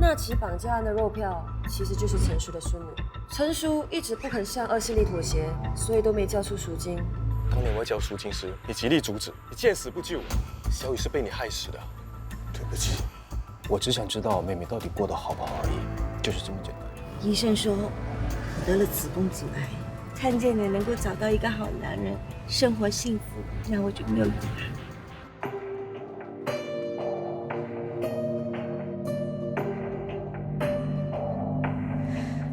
那起绑架案的肉票其实就是陈叔的孙女。陈叔一直不肯向恶势力妥协，所以都没交出赎金。当年我要交赎金时，你极力阻止，你见死不救。小雨是被你害死的。对不起，我只想知道妹妹到底过得好不好而已，就是这么简单。医生说我得了子宫颈癌，看见你能够找到一个好男人，生活幸福，那我就没有遗憾。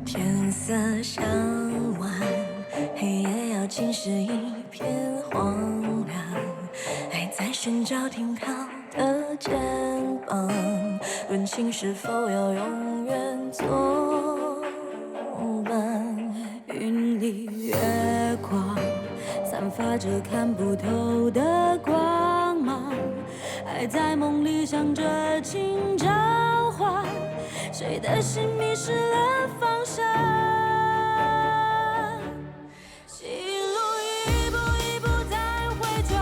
天色向晚，黑夜要浸湿一片荒凉，还在寻找停靠的肩膀，论情是否要永远作伴。云里月光，散发着看不透的光芒，还在梦里想着请召唤，谁的心迷失了方向。心路一步一步在回转，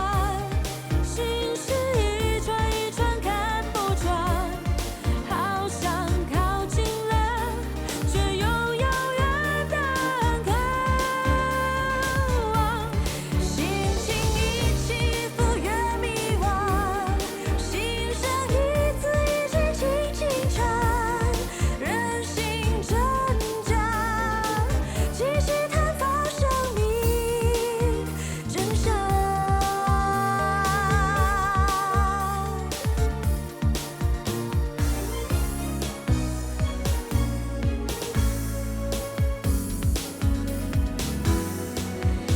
心事一串一串看不穿，好想靠近了，却又遥远的渴望。心情一起伏越迷惘，心声一字一句轻轻传，人心挣扎，继续探访生命真相。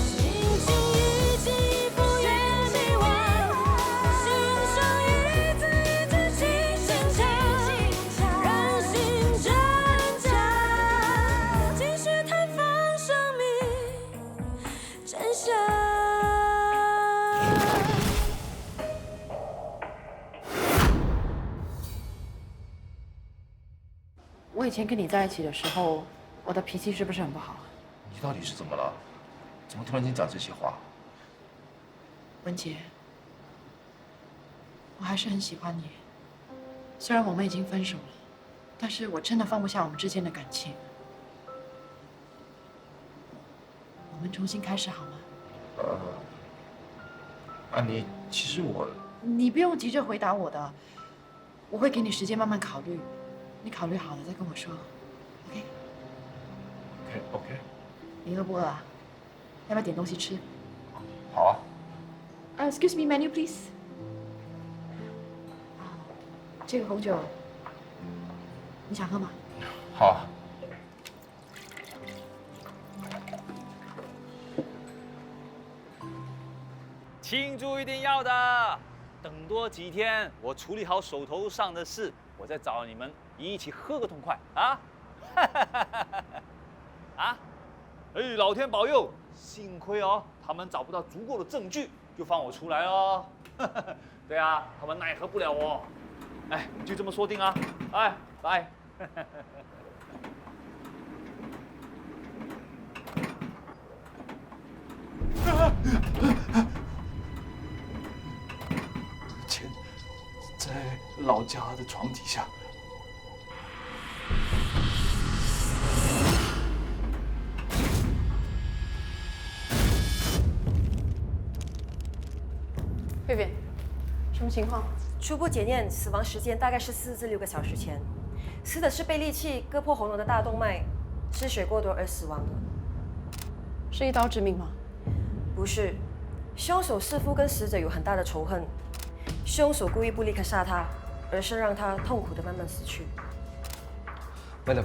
心情一起一伏越迷惘，心声一字一句轻轻唱，人心挣扎，继续探访生命真相。我以前跟你在一起的时候，我的脾气是不是很不好？你到底是怎么了？怎么突然间讲这些话？文杰，我还是很喜欢你。虽然我们已经分手了，但是我真的放不下我们之间的感情。我们重新开始好吗？安妮，其实我你不用急着回答我的，我会给你时间慢慢考虑。你考虑好了再跟我说 ，OK？ OK， 你饿不饿啊？要不要点东西吃好啊。 ？Excuse me, menu please。这个红酒，你想喝吗？好啊。庆祝一定要的，等多几天，我处理好手头上的事，我再找你们一起喝个痛快啊！啊！哎，老天保佑，幸亏哦，他们找不到足够的证据，就放我出来哦。对啊，他们奈何不了我。哎，就这么说定啊！哎，来。钱在老家的床底下。贝贝，什么情况？初步检验，死亡时间大概是4至6个小时前，死的是被利器割破喉咙的大动脉，失血过多而死亡的。是一刀致命吗？不是，凶手似乎跟死者有很大的仇恨，凶手故意不立刻杀他，而是让他痛苦的慢慢死去。 Madam，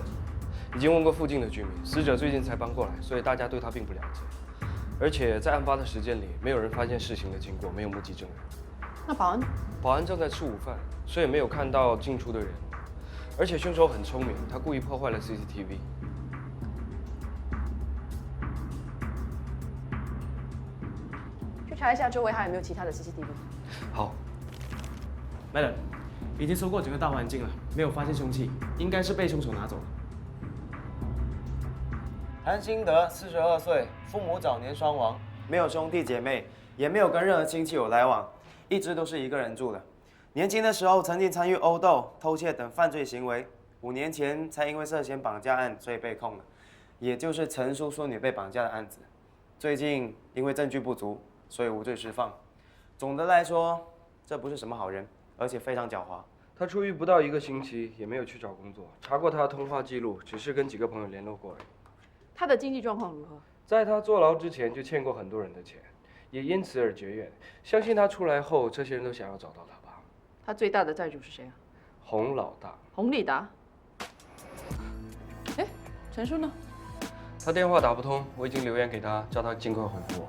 已经问过附近的居民，死者最近才搬过来，所以大家对他并不了解。而且在案发的时间里，没有人发现事情的经过，没有目击证人。那保安？保安正在吃午饭，所以没有看到进出的人。而且凶手很聪明，他故意破坏了 CCTV。去查一下周围还有没有其他的 CCTV。好。 Madam， 已经搜过整个大环境了，没有发现凶器，应该是被凶手拿走了。谭新德，42岁，父母早年双亡，没有兄弟姐妹，也没有跟任何亲戚有来往，一直都是一个人住的。年轻的时候曾经参与殴斗、偷窃等犯罪行为， 5年前才因为涉嫌绑架案所以被控的，也就是陈叔孙女被绑架的案子。最近因为证据不足，所以无罪释放。总的来说，这不是什么好人，而且非常狡猾。他出狱不到1个星期，也没有去找工作，查过他的通话记录，只是跟几个朋友联络过而已。他的经济状况如何？在他坐牢之前就欠过很多人的钱，也因此而结怨。相信他出来后，这些人都想要找到他吧。他最大的债主是谁啊？洪老大。洪立达。哎，陈叔呢？他电话打不通，我已经留言给他，叫他尽快回复我。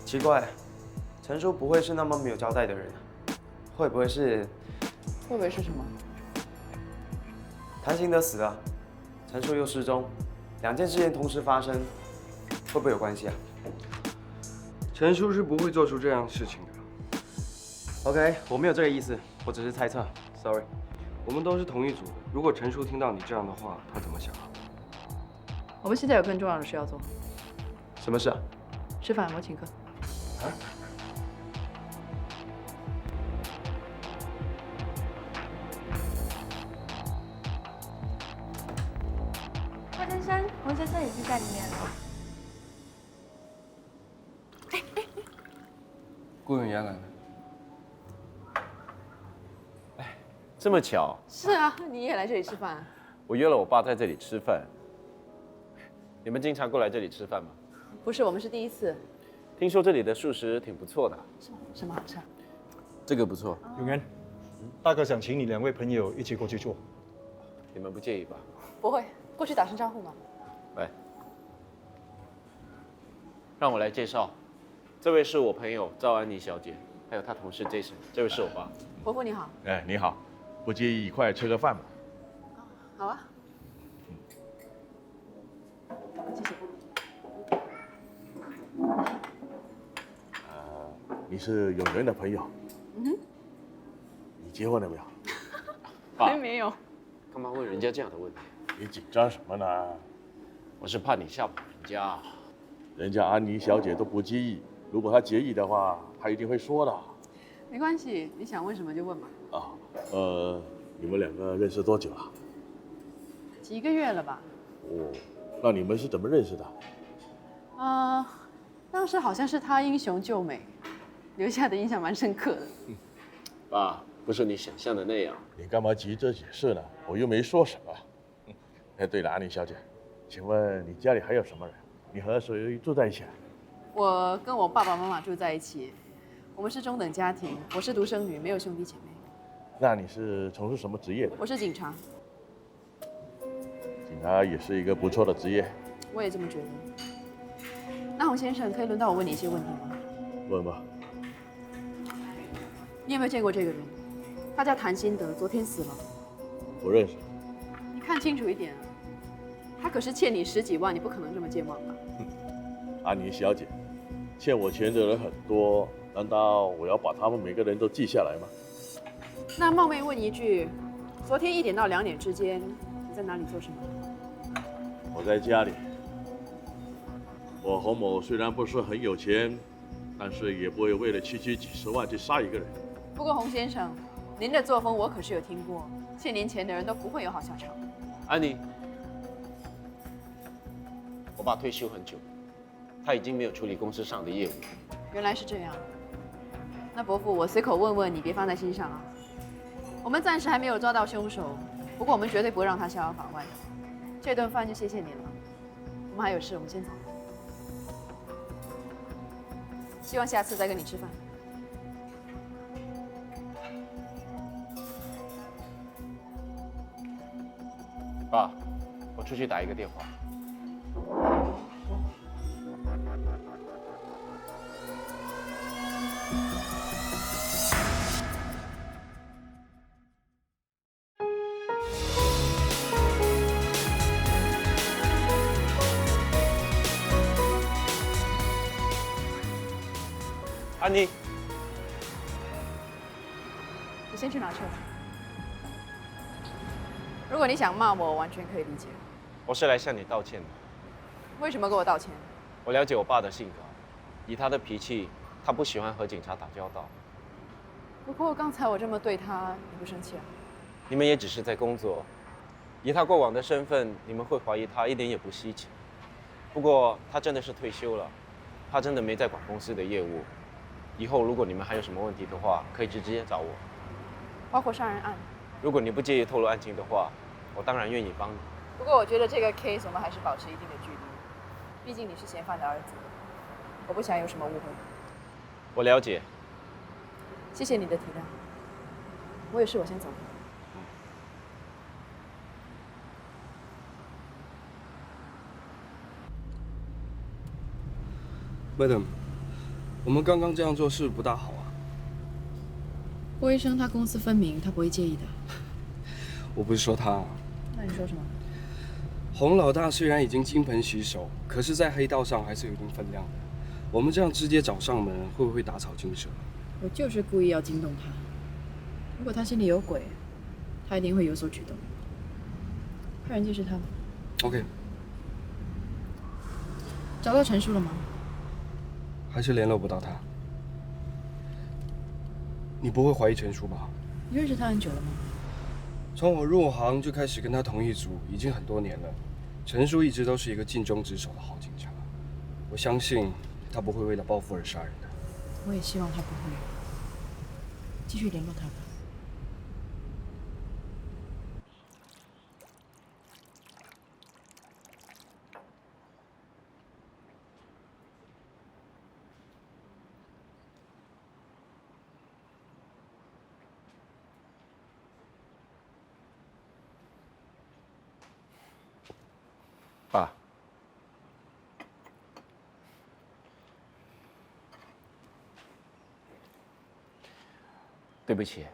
奇怪，陈叔不会是那么没有交代的人，会不会是什么？谭新德死了，陈叔又失踪，2件事件同时发生，会不会有关系啊？陈叔是不会做出这样的事情的。OK， 我没有这个意思，我只是猜测 ，sorry。我们都是同一组的，如果陈叔听到你这样的话，他怎么想？我们现在有更重要的事要做。什么事啊？吃饭，我请客。啊？郭先生，洪先生已经在里面了。顾永言来了。这么巧？是啊，你也来这里吃饭啊？我约了我爸在这里吃饭。你们经常过来这里吃饭吗？不是，我们是第一次。听说这里的素食挺不错的。什么好吃啊？这个不错。永元，大哥想请你2位朋友一起过去坐。你们不介意吧？不会，过去打声招呼嘛。来，让我来介绍，这位是我朋友赵安妮小姐，还有她同事 Jason， 这位是我爸。伯父你好。哎，你好，不介意一块吃个饭吗？好啊。谢谢。你是永元的朋友？嗯哼。你结婚了没有？还没有。干嘛问人家这样的问题？你紧张什么呢？我是怕你吓跑人家。人家安妮小姐都不介意，如果她介意的话，她一定会说的。没关系，你想问什么就问吧。啊，你们2个认识多久了？几个月了吧？哦，那你们是怎么认识的？当时好像是他英雄救美，留下的印象蛮深刻的。爸，不是你想象的那样。你干嘛急着解释呢？我又没说什么。哎，对了，安妮小姐，请问你家里还有什么人？你和谁住在一起啊？我跟我爸爸妈妈住在一起，我们是中等家庭，我是独生女，没有兄弟姐妹。那你是从事什么职业的？我是警察。警察也是一个不错的职业。我也这么觉得。那洪先生，可以轮到我问你一些问题吗？问吧。你有没有见过这个人？他叫谭新德，昨天死了。不认识。你看清楚一点啊，他可是欠你10几万，你不可能这么健忘吧？安妮小姐，欠我钱的人很多，难道我要把他们每个人都记下来吗？那冒昧问一句，昨天1点到2点之间，你在哪里做什么？我在家里。我洪某虽然不是很有钱，但是也不会为了区区几10万去杀一个人。不过洪先生，您的作风我可是有听过，欠您钱的人都不会有好下场。安妮，我爸退休很久，他已经没有处理公司上的业务。原来是这样。那伯父，我随口问问，你别放在心上啊。我们暂时还没有抓到凶手，不过我们绝对不会让他逍遥法外。这顿饭就谢谢您了。我们还有事，我们先走。希望下次再跟你吃饭。爸，我出去打一个电话。安妮，你先去拿车。如果你想骂我，我完全可以理解。我是来向你道歉的。为什么跟我道歉？我了解我爸的性格，以他的脾气，他不喜欢和警察打交道。不过刚才我这么对他，你不生气啊？你们也只是在工作，以他过往的身份，你们会怀疑他一点也不稀奇。不过他真的是退休了，他真的没在管公司的业务。以后如果你们还有什么问题的话，可以直接找我。包括杀人案。如果你不介意透露案情的话，我当然愿意帮你。不过我觉得这个 case 我们还是保持一定的距离，毕竟你是嫌犯的儿子，我不想有什么误会。我了解。谢谢你的体谅。我有事，我先走了。Madam， 我们刚刚这样做是不大好啊。郭医生他公私分明，他不会介意的。我不是说他，那你说什么？洪老大虽然已经金盆洗手，可是，在黑道上还是有一定分量的。我们这样直接找上门，会不会打草惊蛇？我就是故意要惊动他。如果他心里有鬼，他一定会有所举动。派人监视他吧。OK。找到陈叔了吗？还是联络不到他。你不会怀疑陈叔吧？你认识他很久了吗？从我入行就开始跟他同一组，已经很多年了。陈叔一直都是一个尽忠职守的好警察，我相信他不会为了报复而杀人的。我也希望他不会。继续联络他吧。爸，对不起，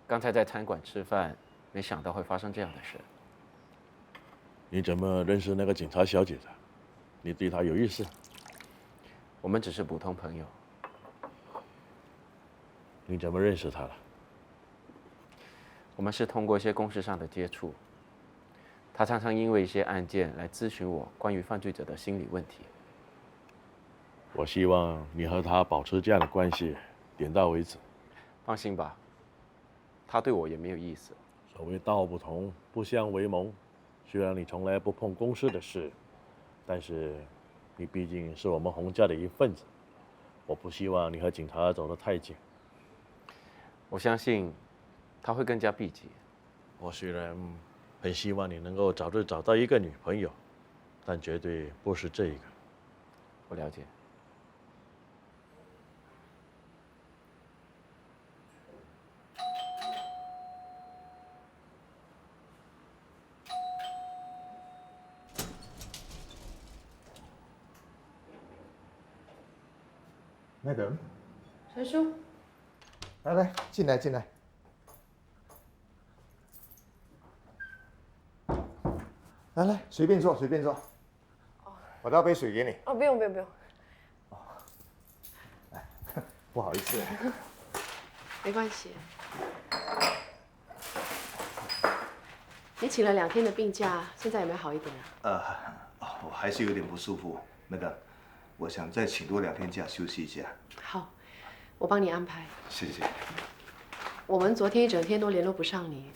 刚才在餐馆吃饭，没想到会发生这样的事。你怎么认识那个警察小姐的？你对她有意思？我们只是普通朋友。你怎么认识她了？我们是通过一些公事上的接触。他常常因为一些案件来咨询我关于犯罪者的心理问题。我希望你和他保持这样的关系，点到为止。放心吧，他对我也没有意思。所谓道不同，不相为谋。虽然你从来不碰公司的事，但是你毕竟是我们洪家的一份子。我不希望你和警察走得太近。我相信他会更加避忌。我虽然很希望你能够早日找到一个女朋友，但绝对不是这一个。我了解。Madam，陈叔，来，进来，进来。来，随便坐，随便坐。我倒杯水给你。哦，不用，不用，不用。不好意思。没关系。你请了2天的病假，现在有没有好一点啊？我还是有点不舒服，那个，我想再请多2天假休息一下。好，我帮你安排。谢谢。我们昨天一整天都联络不上你，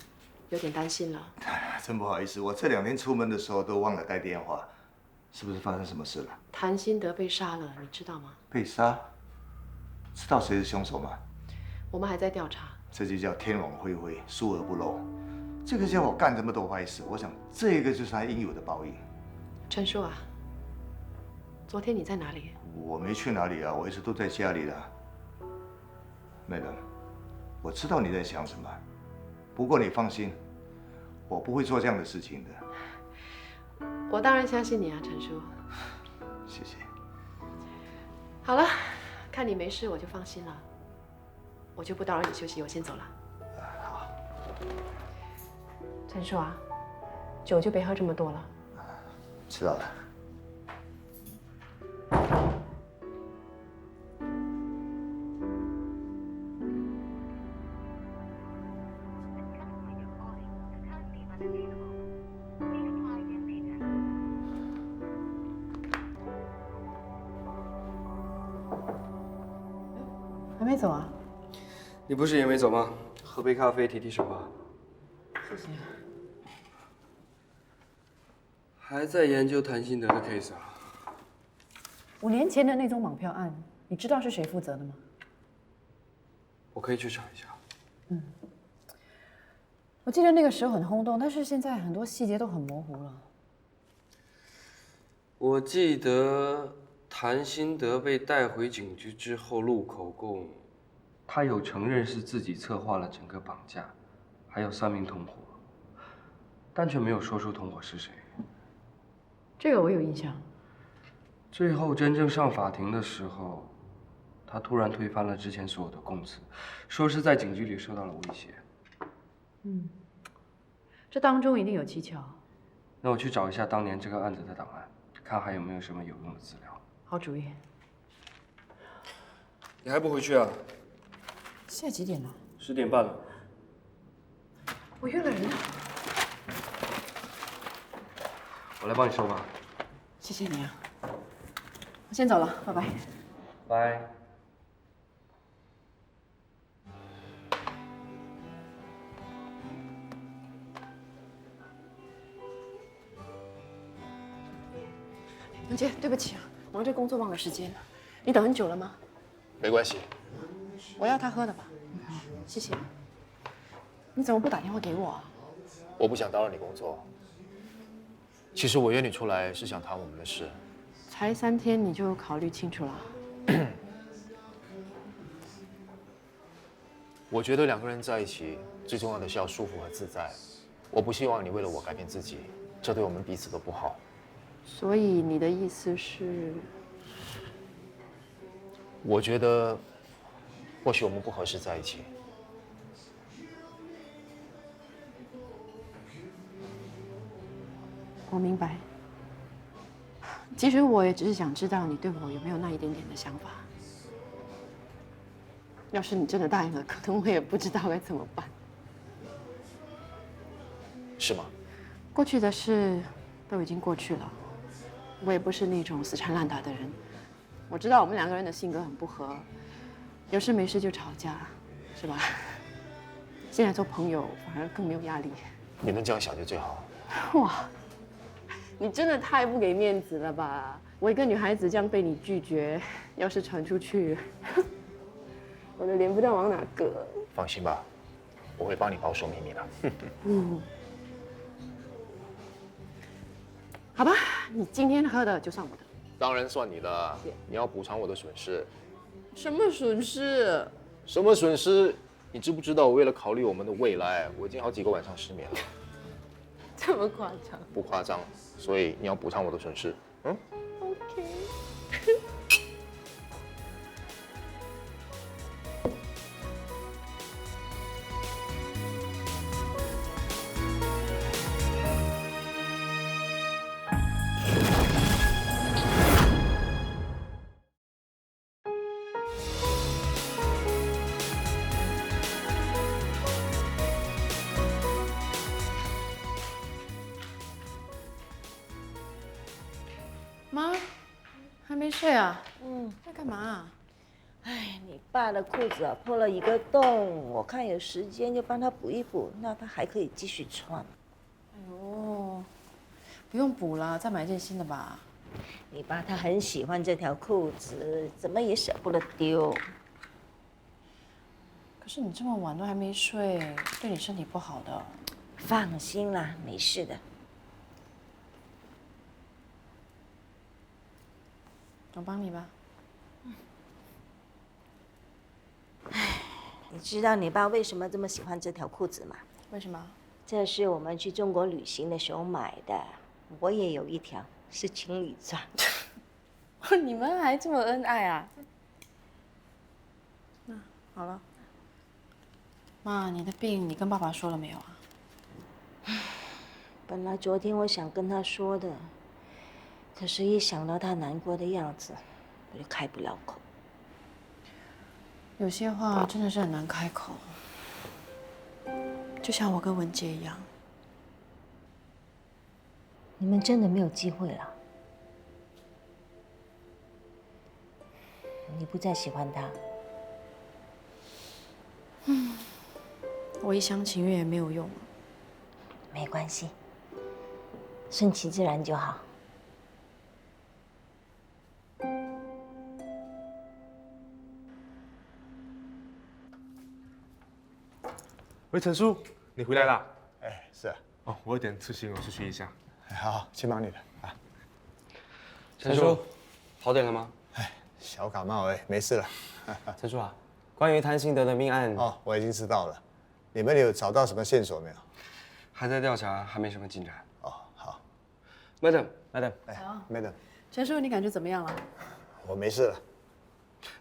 有点担心了。真不好意思，我这2天出门的时候都忘了带电话，是不是发生什么事了？谭新德被杀了，你知道吗？被杀？知道谁是凶手吗？我们还在调查。这就叫天网恢恢，疏而不漏。这个家伙干这么多坏事，我想这个就是他应有的报应。陈叔啊，昨天你在哪里？我没去哪里啊，我一直都在家里的。Madam，我知道你在想什么，不过你放心，我不会做这样的事情的。我当然相信你啊，陈叔。谢谢。好了，看你没事，我就放心了。我就不打扰你休息，我先走了。好。陈叔啊，酒就别喝这么多了。知道了。还没走啊？你不是也没走吗？喝杯咖啡提提神吧。谢谢。还在研究谭新德的 case 啊。5年前的那宗绑票案，你知道是谁负责的吗？我可以去查一下。我记得那个时候很轰动，但是现在很多细节都很模糊了。我记得谭新德被带回警局之后录口供，他有承认是自己策划了整个绑架，还有3名同伙，但却没有说出同伙是谁。这个我有印象。最后真正上法庭的时候，他突然推翻了之前所有的供词，说是在警局里受到了威胁。这当中一定有蹊跷。那我去找一下当年这个案子的档案，看还有没有什么有用的资料。好主意。你还不回去啊？现在几点了10点半了。我约了人呢。我来帮你收吧。谢谢你啊。我先走了，拜拜。拜。文杰，对不起啊，忙着工作忘了时间。你等很久了吗？没关系。我要他喝的吧。谢谢。你怎么不打电话给我啊？我不想打扰你工作。其实我约你出来是想谈我们的事。才3天你就考虑清楚了？我觉得2个人在一起，最重要的是要舒服和自在。我不希望你为了我改变自己，这对我们彼此都不好。所以你的意思是？我觉得，或许我们不合适在一起。我明白。其实我也只是想知道你对我有没有那一点点的想法。要是你真的答应了，可能我也不知道该怎么办。是吗？过去的事都已经过去了。我也不是那种死缠烂打的人。我知道我们2个人的性格很不合，有事没事就吵架，是吧？现在做朋友反而更没有压力。你能这样想就最好。哇，你真的太不给面子了吧！我一个女孩子这样被你拒绝，要是传出去，我的脸不知道往哪搁。放心吧，我会帮你保守秘密的。好吧，你今天喝的就算我的。当然算你的，你要补偿我的损失。什么损失？什么损失？你知不知道？我为了考虑我们的未来，我已经好几个晚上失眠了。这么夸张？不夸张，所以你要补偿我的损失。OK。妈，还没睡啊？在干嘛？哎，你爸的裤子啊破了一个洞，我看有时间就帮他补一补，那他还可以继续穿。哎呦，不用补了，再买一件新的吧。你爸他很喜欢这条裤子，怎么也舍不得丢。可是你这么晚都还没睡，对你身体不好的。放心啦，没事的。我帮你吧。唉，你知道你爸为什么这么喜欢这条裤子吗？为什么？这是我们去中国旅行的时候买的，我也有一条，是情侣装。你们还这么恩爱啊？那好了。妈，你的病你跟爸爸说了没有啊？本来昨天我想跟他说的。可是，一想到他难过的样子，我就开不了口。有些话真的是很难开口，就像我跟文杰一样。你们真的没有机会了。你不再喜欢他。我一厢情愿也没有用。没关系。顺其自然就好。喂，陈叔，你回来啦？哎，是啊。哦，我有点事情，我出去一下。好，去忙你的啊。陈叔，好点了吗？小感冒而已，没事了。陈叔啊，关于谭新德的命案，哦，我已经知道了。你们有找到什么线索没有？还在调查，还没什么进展。哦，好。Madam，好，Madam，陈叔，你感觉怎么样了？我没事了。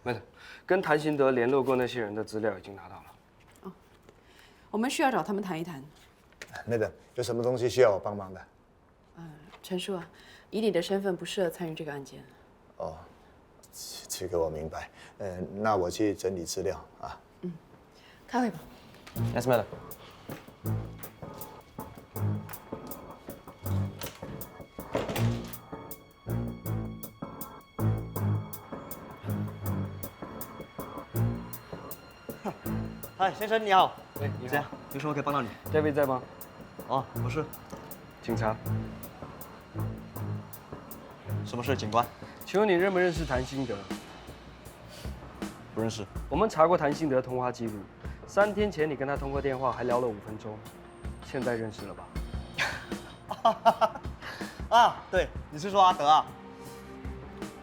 Madam，跟谭新德联络过那些人的资料已经拿到了。我们需要找他们谈一谈。Madam，有什么东西需要我帮忙的？陈叔啊，以你的身份不适合参与这个案件。哦，这个我明白。那我去整理资料啊。开会吧。 Yes, madam。嗨，先生你好。哎，你好。有什么可以帮到你 ？David 在吗？哦，不是。警察。什么事，警官？请问你认不认识谭新德？不认识。我们查过谭新德通话记录，3天前你跟他通过电话，还聊了5分钟，现在认识了吧？啊，对，你是说阿德啊？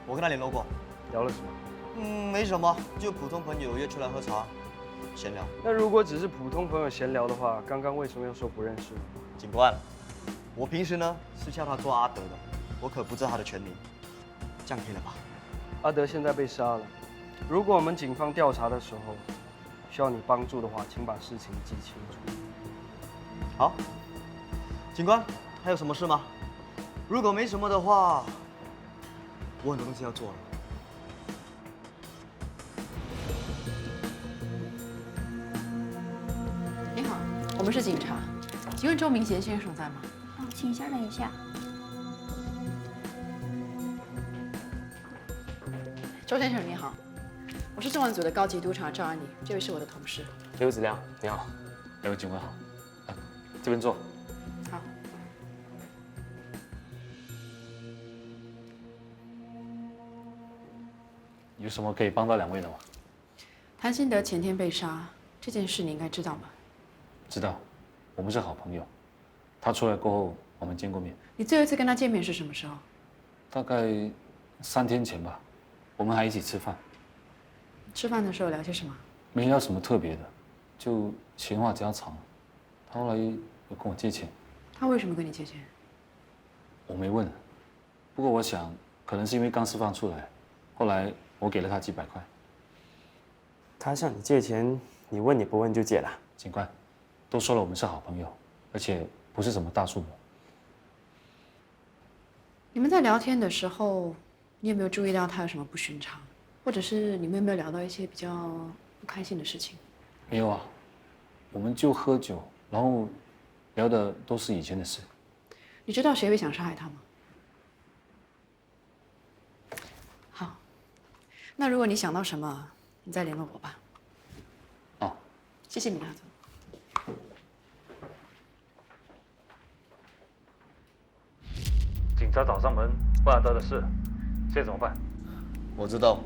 我跟他联络过。聊了什么？没什么，就普通朋友约出来喝茶，闲聊。那如果只是普通朋友闲聊的话，刚刚为什么又说不认识呢？警官，我平时呢是叫他做阿德的，我可不知道他的全名，这样可以了吧？阿德现在被杀了，如果我们警方调查的时候需要你帮助的话，请把事情记清楚。好，警官，还有什么事吗？如果没什么的话，我很多东西要做了。你好，我们是警察，请问周明贤先生在吗？请稍等一下。周先生你好，我是重案组的高级督察赵安妮，这位是我的同事。刘子亮，你好。两位警官好。这边坐。好。有什么可以帮到两位的吗？谭新德前天被杀，这件事你应该知道吧？知道，我们是好朋友。他出来过后，我们见过面。你最后一次跟他见面是什么时候？大概3天前吧，我们还一起吃饭。吃饭的时候聊些什么？没聊什么特别的，就闲话家常。他后来有跟我借钱。他为什么跟你借钱？我没问，不过我想可能是因为刚释放出来，后来我给了他几百块。他向你借钱，你问你不问就借了？警官，都说了我们是好朋友，而且不是什么大数目。你们在聊天的时候，你有没有注意到他有什么不寻常，或者是你们有没有聊到一些比较不开心的事情？没有啊，我们就喝酒，然后聊的都是以前的事。你知道谁会想杀害他吗？好，那如果你想到什么，你再联络我吧。哦，谢谢你，阿总。警察找上门，问阿德的事，现在怎么办？我知道，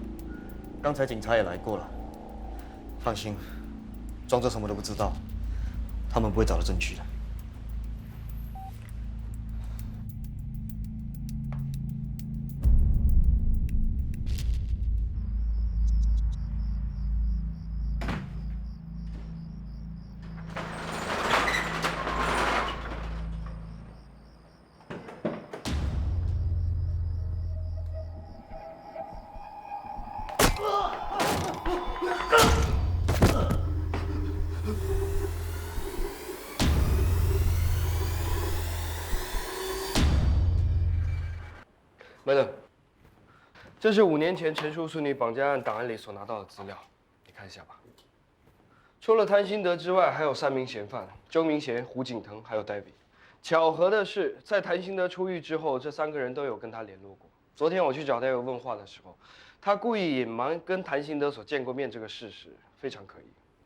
刚才警察也来过了。放心，装作什么都不知道，他们不会找到证据的。Madam，这是5年前陈述淑女绑架案档案里所拿到的资料，你看一下吧。除了谭新德之外，还有3名嫌犯：周明贤、胡景腾，还有 David。巧合的是，在谭新德出狱之后，这3个人都有跟他联络过。昨天我去找 David 问话的时候，他故意隐瞒跟谭新德所见过面这个事实，非常可疑。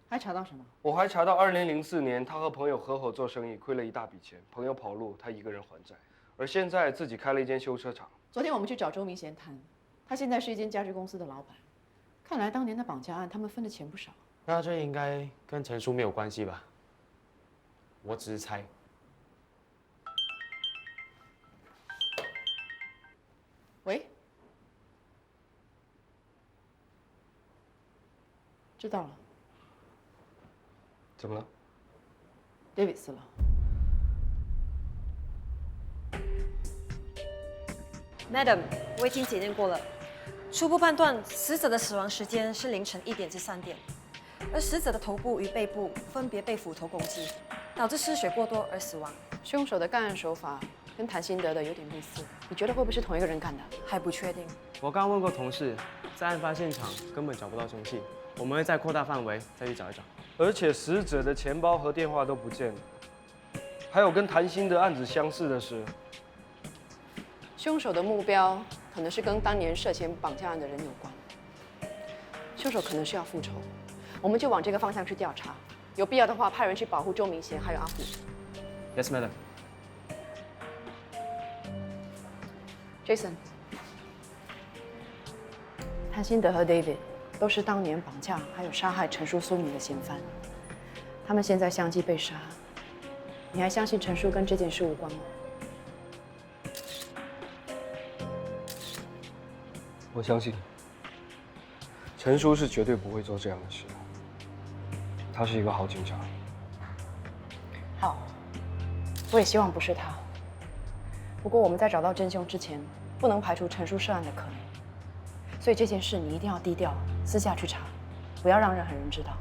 还查到什么？我还查到2004年，他和朋友合伙做生意，亏了一大笔钱，朋友跑路，他一个人还债。而现在自己开了一间修车厂。昨天我们去找周明贤谈，他现在是一间家具公司的老板。看来当年的绑架案，他们分的钱不少。那这应该跟陈叔没有关系吧？我只是猜。喂，知道了。怎么了 ？David 死了。Madam， 我已经检验过了，初步判断死者的死亡时间是凌晨1点至3点，而死者的头部与背部分别被斧头攻击，导致失血过多而死亡。凶手的干案手法跟谭新德的有点类似，你觉得会不会是同一个人干的？还不确定。我刚问过同事，在案发现场根本找不到凶器，我们会再扩大范围再去找一找。而且死者的钱包和电话都不见了，还有跟谭新德案子相似的是，凶手的目标可能是跟当年涉嫌绑架案的人有关。凶手可能是要复仇，我们就往这个方向去调查。有必要的话，派人去保护周明贤还有阿虎。Yes, madam. Jason， 谭新德和 David 都是当年绑架还有杀害陈叔孙女的嫌犯，他们现在相继被杀。你还相信陈叔跟这件事无关吗？我相信陈叔是绝对不会做这样的事，他是一个好警察。好，我也希望不是他。不过我们在找到真凶之前，不能排除陈叔涉案的可能。所以这件事你一定要低调，私下去查，不要让任何人知道。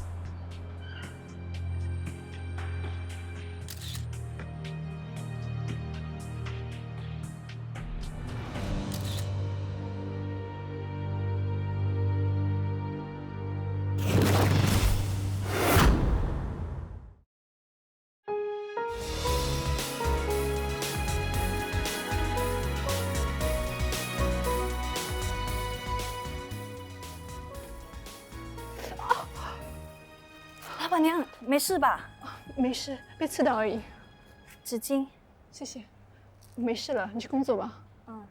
老板娘，没事吧？没事，被刺到而已。纸巾，谢谢。没事了，你去工作吧。嗯。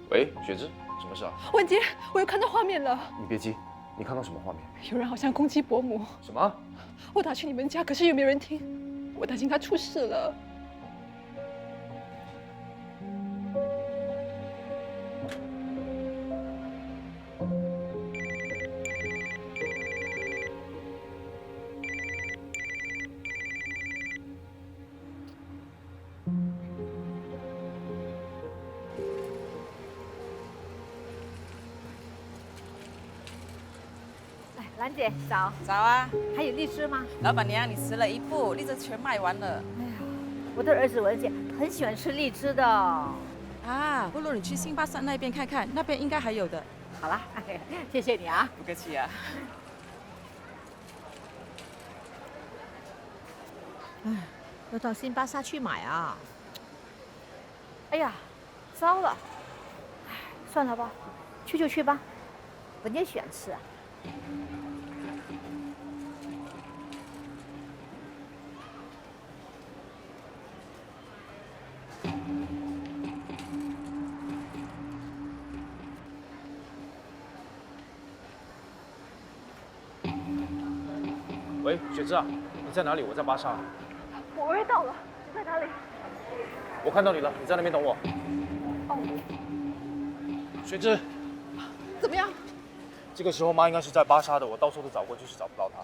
喂，雪芝，什么事啊？文杰，我又看到画面了。你别急，你看到什么画面？有人好像攻击伯母。什么？我打去你们家，可是有没有人听？我担心他出事了。兰姐早。早啊，还有荔枝吗？老板娘，你迟了一步，荔枝全卖完了。哎呀，我的儿子文姐很喜欢吃荔枝的。啊，不如你去新巴山那边看看，那边应该还有的。好啦，谢谢你啊。不客气啊。哎，要到新巴沙去买啊。哎呀，糟了。哎，算了吧，去就去吧。文姐喜欢吃啊。喂，雪芝啊，你在哪里？我在巴沙。我约到了，你在哪里？我看到你了，你在那边等我。哦。雪芝，怎么样？这个时候妈应该是在巴沙的，我到处都找过，就是找不到她。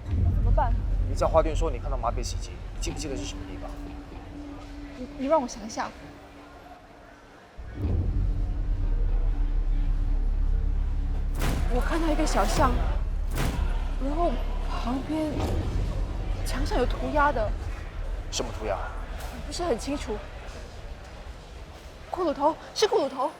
怎么办？你在花店说你看到妈被袭击，你记不记得是什么地方？你让我想一想。看到一个小巷，然后旁边墙上有涂鸦的，什么涂鸦？不是很清楚。骷髅头是骷髅头。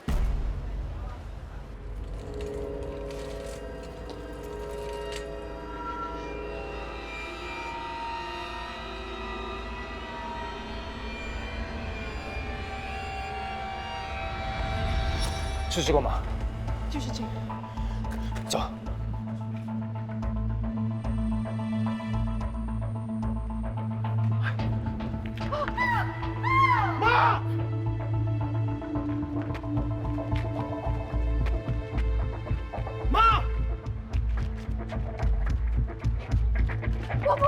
是这个吗？就是这个。走。妈！妈！伯父！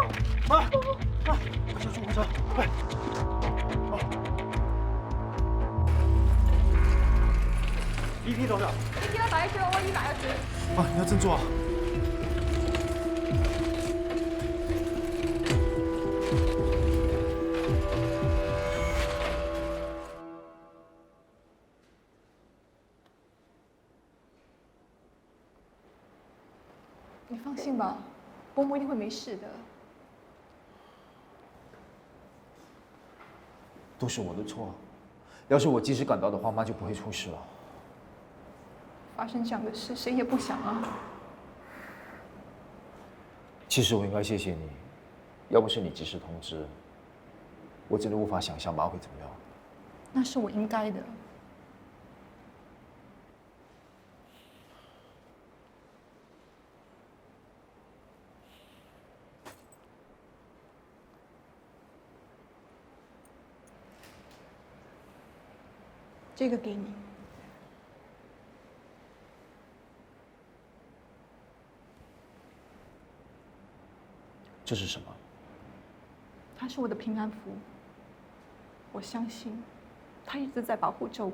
妈！伯父！妈！快叫救护车！快！BP 多少？100/120，我120。啊，你要振作啊！你放心吧，伯母一定会没事的。都是我的错，要是我及时赶到的话，妈就不会出事了。发生这样的事，谁也不想啊。其实我应该谢谢你，要不是你及时通知，我真的无法想象妈会怎么样。那是我应该的。这个给你。这是什么？它是我的平安符。我相信，它一直在保护着我。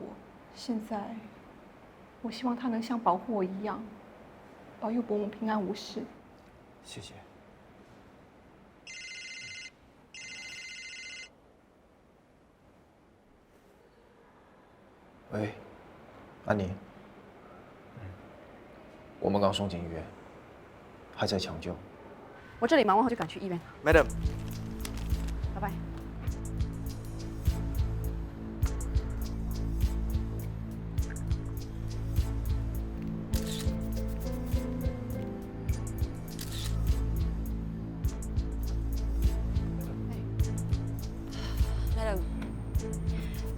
现在，我希望它能像保护我一样，保佑伯母平安无事。谢谢。喂，安妮。我们刚送进医院，还在抢救。我这里忙完后就赶去医院。 Madam， 拜拜。Madam，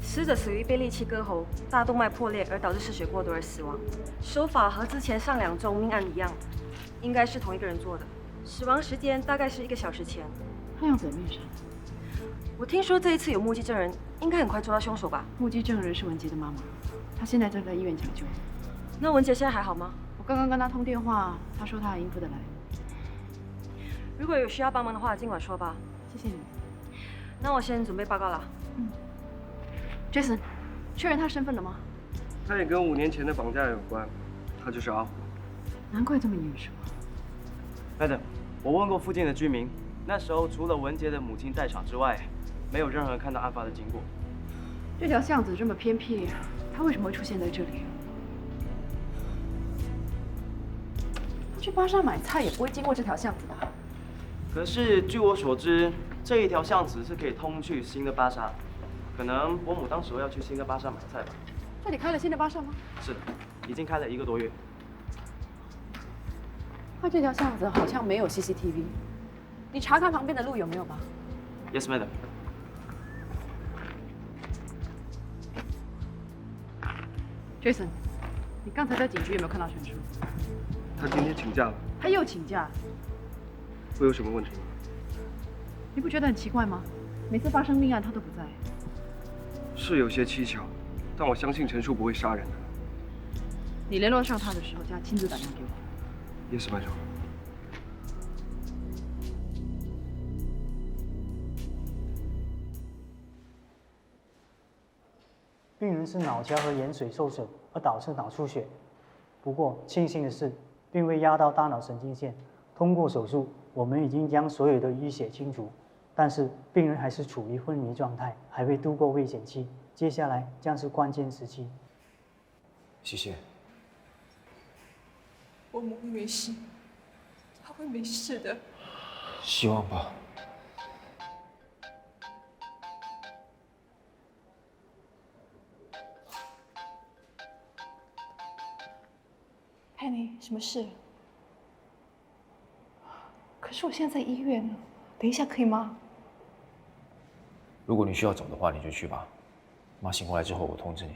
死者死于被利器割喉、大动脉破裂而导致失血过多而死亡，手法和之前上2宗命案一样，应该是同一个人做的。 死亡时间大概是1个小时前。看样子也没有伤。我听说这一次有目击证人，应该很快抓到凶手吧？目击证人是文杰的妈妈，她现在正在医院抢救。那文杰现在还好吗？我刚刚跟她通电话，她说她还应付得来。如果有需要帮忙的话，尽管说吧。谢谢你。那我先准备报告了。Jason， 确认他身份了吗？他也跟5年前的绑架有关，他就是阿虎。难怪这么眼熟。 Madam， 我问过附近的居民，那时候除了文杰的母亲在场之外，没有任何人看到案发的经过。这条巷子这么偏僻，他为什么会出现在这里？他去巴沙买菜也不会经过这条巷子吧？可是据我所知，这一条巷子是可以通去新的巴沙，可能伯母当时要去新的巴沙买菜吧。这里开了新的巴沙吗？是的，已经开了1个多月。 那这条巷子好像没有 CCTV， 你查看旁边的路有没有吧 ？Yes, madam. Jason， 你刚才在警局有没有看到陈叔？他今天请假了。他又请假？会有什么问题吗？你不觉得很奇怪吗？每次发生命案他都不在。是有些蹊跷，但我相信陈叔不会杀人的。你联络上他的时候，叫他亲自打电话给我。 Yes, madam. 病人是脑浆和盐水受损而导致脑出血。不过庆幸的是，并未压到大脑神经线。通过手术，我们已经将所有的淤血清除，但是病人还是处于昏迷状态，还未度过危险期。接下来将是关键时期。谢谢。伯母会没事，她会没事的。希望吧。Penny，什么事？可是我现在在医院，等一下可以吗？如果你需要走的话，你就去吧。妈醒过来之后，我通知你。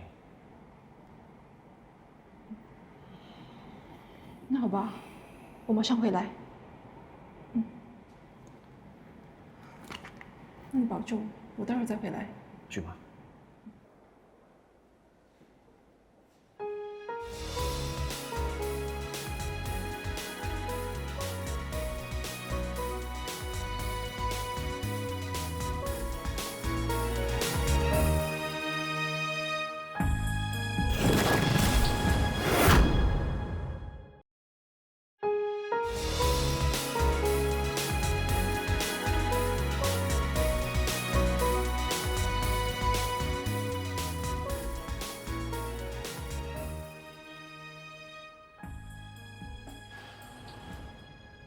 那好吧，我马上回来。那你保重，我待会儿再回来。去吧。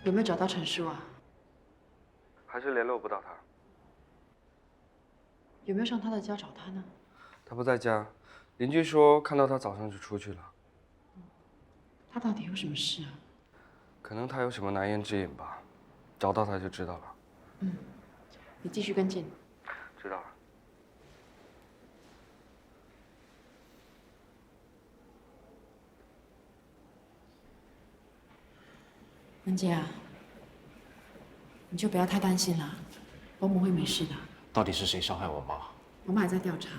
有没有找到陈叔啊？还是联络不到他。有没有上他的家找他呢？他不在家，邻居说看到他早上就出去了。他到底有什么事啊？可能他有什么难言之隐吧，找到他就知道了。你继续跟进。知道了。文杰啊，你就不要太担心了，伯母会没事的。到底是谁伤害我妈？我们还在调查，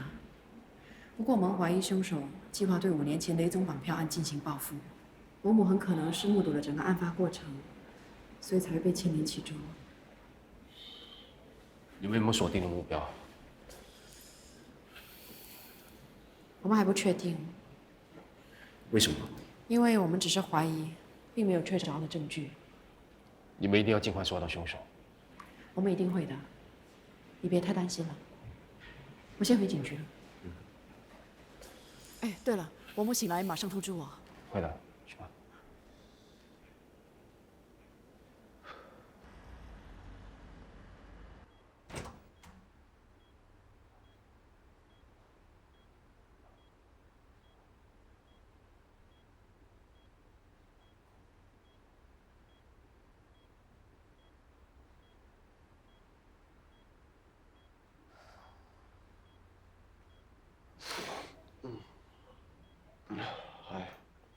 不过我们怀疑凶手计划对5年前雷总绑票案进行报复。伯母很可能是目睹了整个案发过程，所以才会被牵连其中。你们有没有锁定的目标？我们还不确定，为什么？因为我们只是怀疑，并没有确凿的证据。你们一定要尽快抓到凶手。我们一定会的，你别太担心了。我先回警局了。哎，对了，伯母醒来马上通知我。会的，去吧。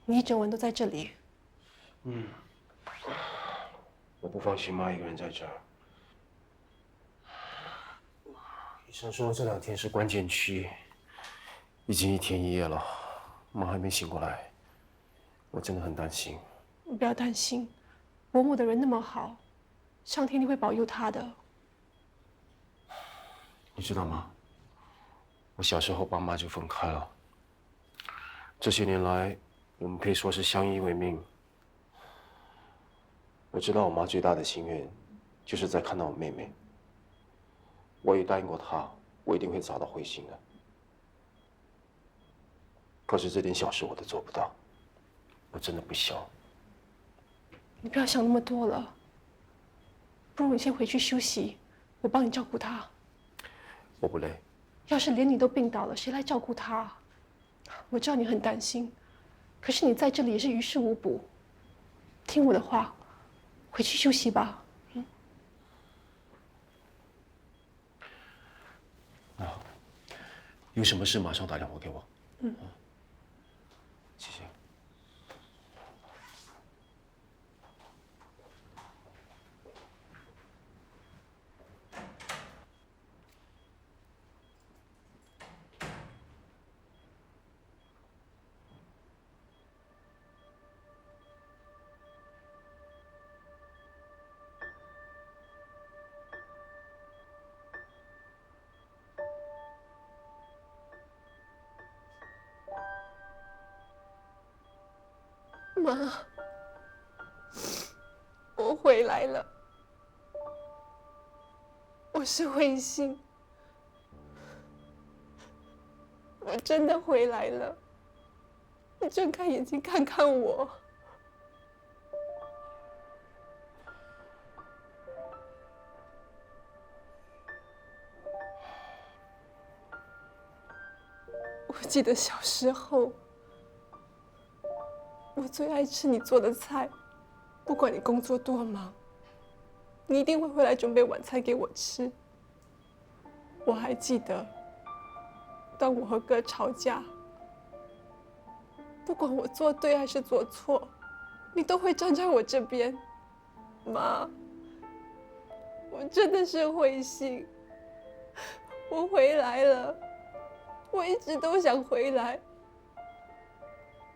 你一整晚都在这里。我不放心妈一个人在这儿。医生说这2天是关键期，已经1天1夜了，妈还没醒过来，我真的很担心。你不要担心，伯母的人那么好，上天一定会保佑她的。你知道吗？我小时候爸妈就分开了，这些年来，我们可以说是相依为命。我知道我妈最大的心愿，就是再看到我妹妹。我也答应过她，我一定会找到慧心的。可是这点小事我都做不到，我真的不孝。你不要想那么多了，不如你先回去休息，我帮你照顾她。我不累。要是连你都病倒了，谁来照顾她？我知道你很担心，可是你在这里也是于事无补。听我的话，回去休息吧。有什么事马上打电话给我。谢谢。妈，我回来了，我是慧心，我真的回来了。你睁开眼睛看看我，我记得小时候，我最爱吃你做的菜，不管你工作多忙，你一定会回来准备晚餐给我吃。我还记得，当我和哥吵架，不管我做对还是做错，你都会站在我这边。妈，我真的是灰心，我回来了，我一直都想回来，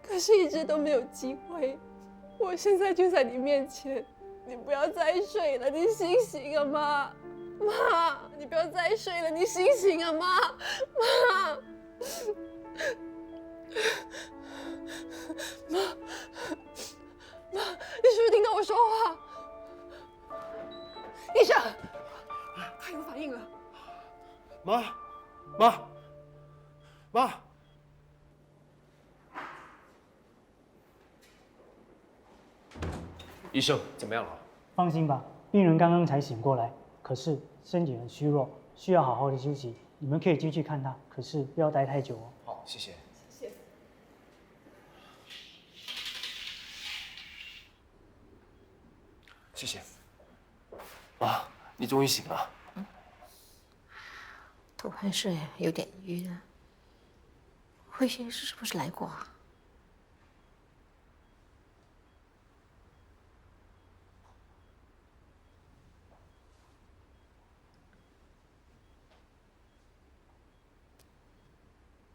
可是一直都没有机会。我现在就在你面前，你不要再睡了，你醒醒啊，妈！妈，你不要再睡了，你醒醒啊，妈！妈！妈！妈，你是不是听到我说话？医生，他有反应了。妈！医生怎么样了？放心吧，病人刚刚才醒过来，可是身体很虚弱，需要好好的休息。你们可以进去看他，可是不要待太久哦。好，谢谢。谢谢。谢谢。妈，你终于醒了。头还是有点晕。慧心是不是来过啊？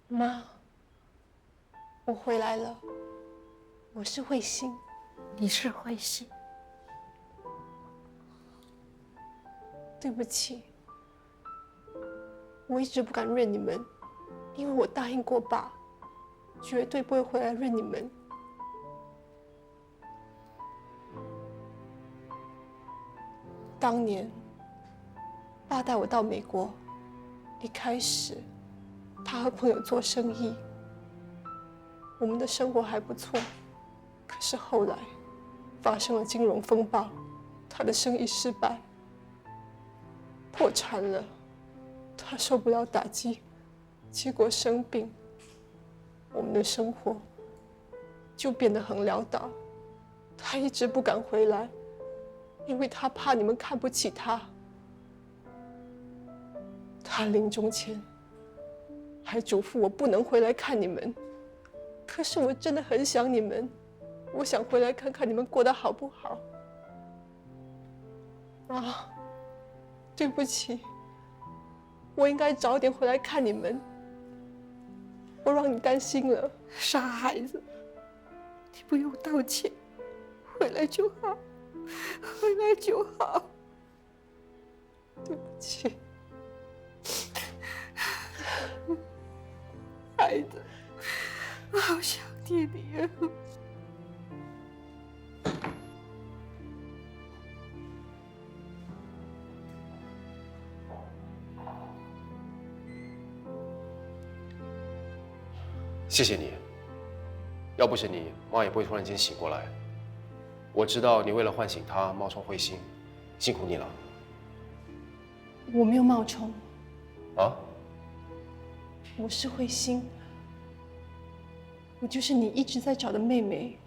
妈，我回来了，我是慧心。你是慧心？对不起，我一直不敢认你们，因为我答应过爸，绝对不会回来认你们。当年，爸带我到美国，一开始，他和朋友做生意，我们的生活还不错。可是后来，发生了金融风暴，他的生意失败，破产了。他受不了打击，结果生病，我们的生活就变得很潦倒。他一直不敢回来，因为他怕你们看不起他。他临终前还嘱咐我不能回来看你们，可是我真的很想你们，我想回来看看你们过得好不好。啊，对不起，我应该早点回来看你们，我让你担心了。傻孩子，你不用道歉，回来就好，回来就好。对不起，孩子，我好想念你啊！谢谢你，要不是你，妈也不会突然间醒过来。我知道你为了唤醒她冒充慧心，辛苦你了。我没有冒充，啊？我是慧心，我就是你一直在找的妹妹。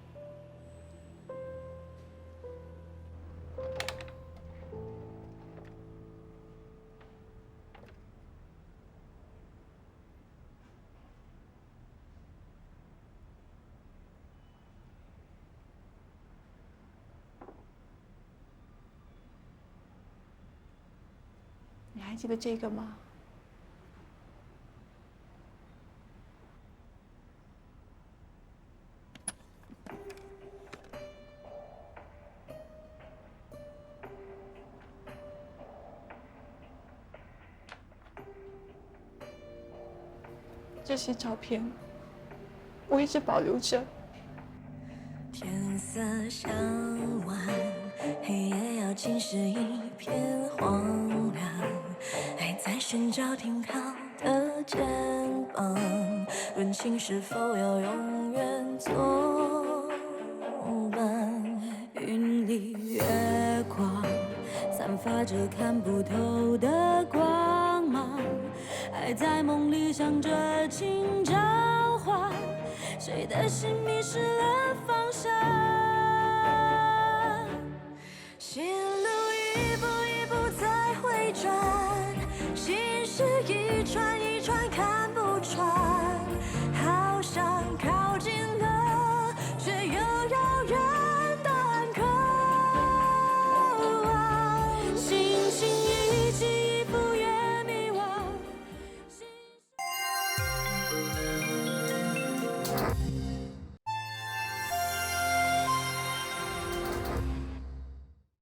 你还记得这个吗？这些照片我一直保留着。天色向晚，黑夜要浸湿一片荒凉，还在寻找停靠的肩膀，问情是否要永远作伴？云里月光，散发着看不透的光芒，还在梦里想着请召唤，谁的心迷失了方向？心路一步一步在回转，心事一串一串看。